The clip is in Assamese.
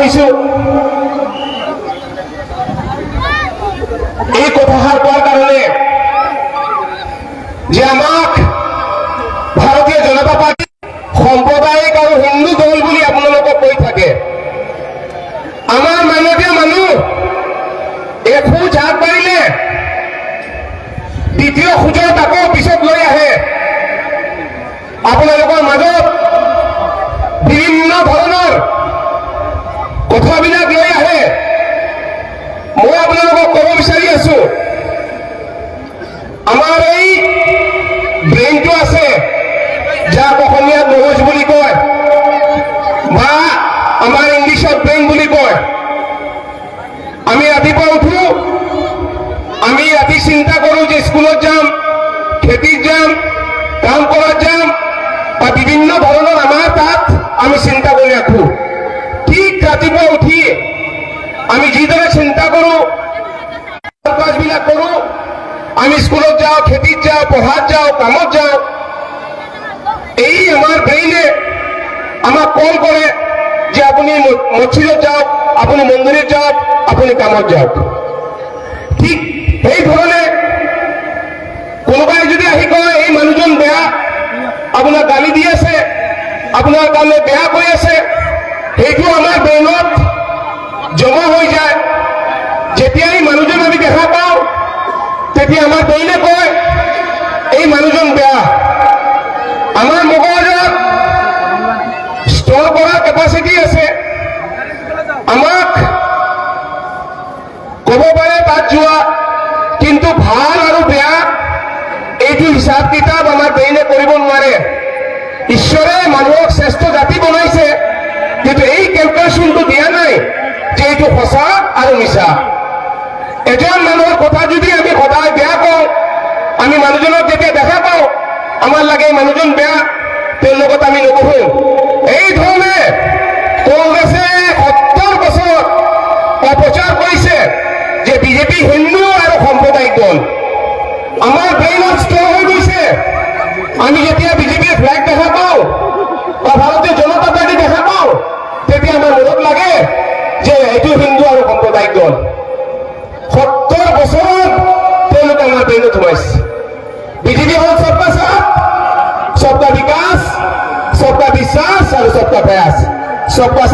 হৈছো এই কথাষাৰ কোৱাৰ কাৰণে যে আমাক ভাৰতীয় জনতা পাৰ্টি সাম্প্ৰদায়িক আৰু হিন্দু দল বুলি আপোনালোকক কৈ থাকে। আমাৰ মানৱীয় মানুহ এখোজ আগবাঢ়িলে দ্বিতীয় খোজত আকৌ পিছত লৈ আহে। আপোনালোকৰ মাজত বিভিন্ন ধৰণৰ কথাবিলাক লৈ আহে। মই আপোনালোকক ক'ব বিচাৰি আছো, আমাৰ এই ব্ৰেইনটো আছে, যাক অসমীয়াত মগজ বুলি কয় বা আমাৰ ইংলিছত ব্ৰেইন বুলি কয়। আমি ৰাতিপুৱা উঠো, আমি ৰাতি চিন্তা কৰোঁ যে স্কুলত যাম, খেতিত যাম, কাম কৰাত যাম বা বিভিন্ন ধৰণৰ আমাৰ তাত আমি চিন্তা কৰি ৰাখোঁ। ঠিক ৰাতিপুৱা উঠি আমি যিদৰে চিন্তা কৰোঁ, কাজবিলাক কৰোঁ, আমি স্কুলত যাওঁ, খেতিত যাওঁ, পঢ়াত যাওঁ, কামত যাওঁ, এই আমাৰ ব্ৰেইনে আমাক কল কৰে যে আপুনি মছজিদত যাওক, আপুনি মন্দিৰত যাওক, আপুনি কামত যাওক। ঠিক সেই ধৰণে কোনোবাই যদি আহি কয় এই মানুহজন বেয়া, আপোনাক গালি দি আছে, আপোনাৰ কাৰণে বেয়া কৈ আছে, সেইটো আমাৰ ব্ৰেইনত জমা হৈ যায়। যেতিয়া এই মানুহজন আমি দেখা পাওঁ, তেতিয়া আমাৰ ব্ৰেইনে কয় এই মানুহজন বেয়া। আমাৰ মগজত ষ্ট'ৰ কৰাৰ কেপাচিটি আছে। আমাক ক'ব পাৰে তাত যোৱা, কিন্তু ভাল আৰু বেয়া এইটো হিচাপ কিতাপ আমাৰ ব্ৰেইনে কৰিব নোৱাৰে। ঈশ্বৰে মানুহক শ্ৰেষ্ঠ জাতি বনাইছে, কিন্তু এই কেলকুলেশ্যনটো দিয়া নাই যে এইটো সঁচা আৰু মিছা। এজন মানুহৰ কথা যদি আমি সদায় বেয়া কওঁ, আমি মানুহজনক যেতিয়া দেখা পাওঁ আমাৰ লাগে এই মানুহজন বেয়া, তেওঁৰ লগত আমি নবহোঁ। এই ধৰণে কংগ্ৰেছে 70 বছৰ অপপ্ৰচাৰ কৰিছে যে বিজেপি হিন্দু আৰু সাম্প্ৰদায়িক দল। আমাৰ ব্ৰেইনত ষ্ট'ৰ হৈ গৈছে। আমি যেতিয়া বিজেপিৰ ফ্লেগ দেখা পাওঁ বা ভাৰতীয় জনতা পাৰ্টি দেখা পাওঁ, তেতিয়া আমাৰ মনত লাগে যে এইটো হিন্দু আৰু সাম্প্ৰদায়িক দল। 70 বছৰত তেওঁলোকে আমাৰ ব্ৰেইনত সোমাইছে। বিজেপি হ'ল সবকা সাথ, सबका विकास, सबका विश्वास और सबका प्रयास। सबका